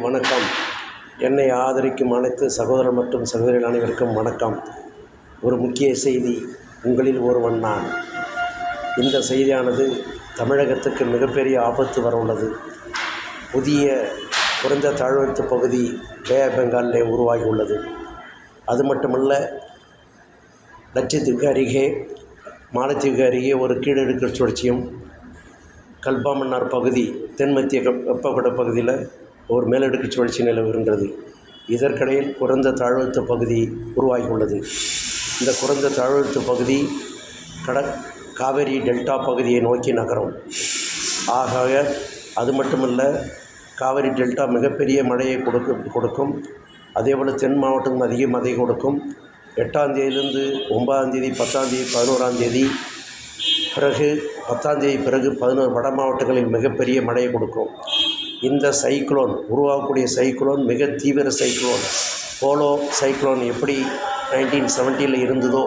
வணக்கம். என்னை ஆதரிக்கும் அனைத்து சகோதரர் மற்றும் சகோதரிகள் அனைவருக்கும் வணக்கம். ஒரு முக்கிய செய்தி, உங்களில் ஒருவன் நான். இந்த செய்தியானது தமிழகத்துக்கு மிகப்பெரிய ஆபத்து வர உள்ளது. புதிய குறைந்த தாழ்வழுத்த பகுதி பே ஆஃப் பெங்காலிலே உருவாகி உள்ளது. அது மட்டுமல்ல, லட்சத்தீவுக்கு அருகே, மாலத்தீவுக்கு அருகே ஒரு கீழடுக்கு சுழற்சியும், கல்பா மன்னார் பகுதி தென்மத்திய வெப்பவட பகுதியில் ஒரு மேலடுக்கு சுழற்சி நிலவுகின்றது. இதற்கிடையில் குறைந்த தாழ்வழுத்த பகுதி உருவாகி உள்ளது. இந்த குறைந்த தாழ்வழுத்த பகுதி காவேரி டெல்டா பகுதியை நோக்கி நகரும். ஆக அது மட்டுமல்ல, காவேரி டெல்டா மிகப்பெரிய மழையை கொடுக்கும். அதேபோல் தென் மாவட்டம் அதிக மழை கொடுக்கும். 8ஆம் தேதியிலிருந்து 9ஆம் தேதி, 10ஆம் தேதி, 11ஆம் தேதி, பிறகு 10ஆம் தேதி பிறகு 11 வட மாவட்டங்களில் மிகப்பெரிய மழையை கொடுக்கும். இந்த சைக்ளோன் உருவாகக்கூடிய சைக்ளோன் மிக தீவிர சைக்ளோன். போலோ சைக்ளோன் எப்படி 1970 இருந்ததோ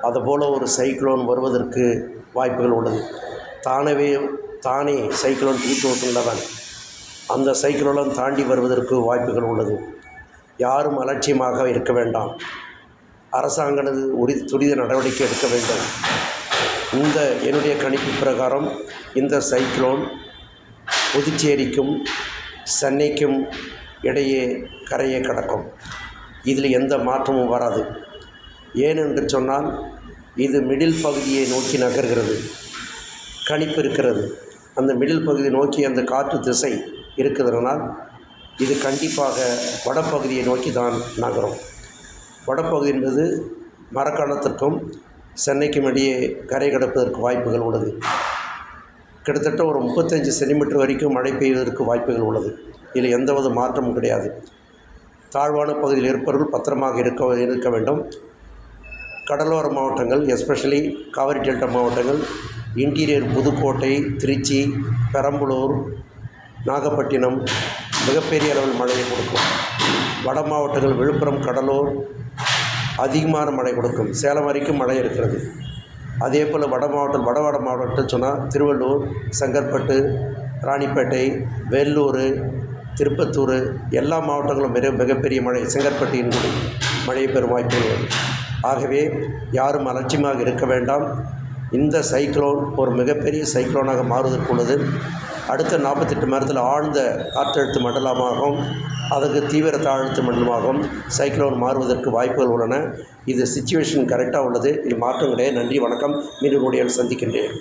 அதுபோல் ஒரு சைக்ளோன் வருவதற்கு வாய்ப்புகள் உள்ளது. தானே சைக்ளோன் 2011 அந்த சைக்ளோன் தாண்டி வருவதற்கு வாய்ப்புகள் உள்ளது. யாரும் அலட்சியமாக இருக்க வேண்டாம். அரசாங்கம் துரித நடவடிக்கை எடுக்க வேண்டும். என்னுடைய கணிப்பு பிரகாரம் இந்த சைக்ளோன் புதுச்சேரிக்கும் சென்னைக்கும் இடையே கரையை கடக்கும். இதில் எந்த மாற்றமும் வராது. ஏனென்று சொன்னால், இது மிடில் பகுதியை நோக்கி நகர்கிறது. கணிப்பு இருக்கிறது. அந்த மிடில் பகுதியை நோக்கி அந்த காற்று திசை இருக்கிறதுனால் இது கண்டிப்பாக வடப்பகுதியை நோக்கி தான் நகரும். வடப்பகுதி என்பது மரக்காணத்திற்கும் சென்னைக்கும் இடையே கரை கடப்பதற்கு வாய்ப்புகள் உள்ளது. கிட்டத்தட்ட ஒரு 35 சென்டிமீட்டர் வரைக்கும் மழை பெய்வதற்கு வாய்ப்புகள் உள்ளது. இதில் எந்தவித மாற்றமும் கிடையாது. தாழ்வான பகுதியில் இருப்பவர்கள் பத்திரமாக இருக்க வேண்டும். கடலோர மாவட்டங்கள், எஸ்பெஷலி காவிரி டெல்டா மாவட்டங்கள், இன்டீரியர் புதுக்கோட்டை, திருச்சி, பெரம்பலூர், நாகப்பட்டினம் மிகப்பெரிய அளவில் மழையை கொடுக்கும். வட மாவட்டங்கள் விழுப்புரம், கடலூர் அதிகமான மழை கொடுக்கும். சேலம் வரைக்கும் மழை இருக்கிறது. அதே போல் வட மாவட்டம் சொன்னால் திருவள்ளூர், செங்கற்பட்டு, ராணிப்பேட்டை, வேலூர், திருப்பத்தூர் எல்லா மாவட்டங்களும் மிகப்பெரிய மழை, செங்கற்பட்டின் மழை பெறும் வாய்ப்புகள் உள்ளது. ஆகவே யாரும் அலட்சியமாக இருக்க வேண்டாம். இந்த சைக்ளோன் ஒரு மிகப்பெரிய சைக்ளோனாக மாறுவதற்குள்ளது. அடுத்த 48 மணி நேரத்தில் ஆழ்ந்த காற்றழுத்த மண்டலமாகவும் அதற்கு தீவிர தாழ்த்த மண்டலமாகவும் சைக்ளோன் மாறுவதற்கு வாய்ப்புகள் உள்ளன. இது சிச்சுவேஷன் கரெக்டாக உள்ளது. இது மாற்றம் கிடையாது. நன்றி, வணக்கம். மீண்டும் சந்திக்கின்றேன்.